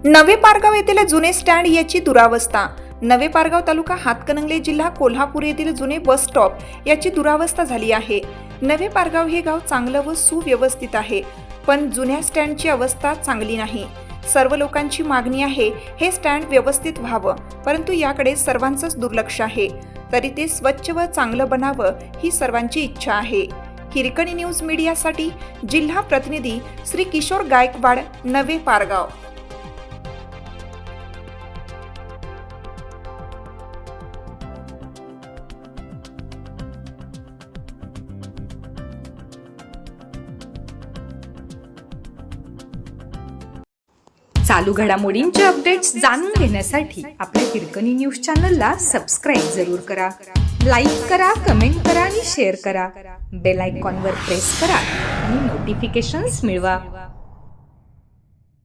नवे पारगाव येथील जुने स्टँड याची दुरावस्था। नवे पारगाव तालुका हातकणंगले जिल्हा कोल्हापूर येथील जुने बस स्टॉप याची दुरावस्था झाली आहे। नवे पारगाव हे गाव चांगलं व सुव्यवस्थित आहे, पण जुन्या स्टँडची अवस्था चांगली नाही। सर्व लोकांची मागणी आहे हे स्टँड व्यवस्थित व्हावं, परंतु याकडे सर्वांचंच दुर्लक्ष आहे। तरी ते स्वच्छ व चांगलं बनावं ही सर्वांची इच्छा आहे। हिरकणी न्यूज मीडियासाठी जिल्हा प्रतिनिधी श्री किशोर गायकवाड, नवे पारगाव। चालू घडामोडींचे अपडेट्स जाणून घेण्यासाठी आपल्या हिरकणी न्यूज चॅनलला सबस्क्राईब जरूर करा, लाईक करा, कमेंट करा आणि शेअर करा। बेल आयकॉनवर प्रेस करा आणि नोटिफिकेशन्स मिळवा।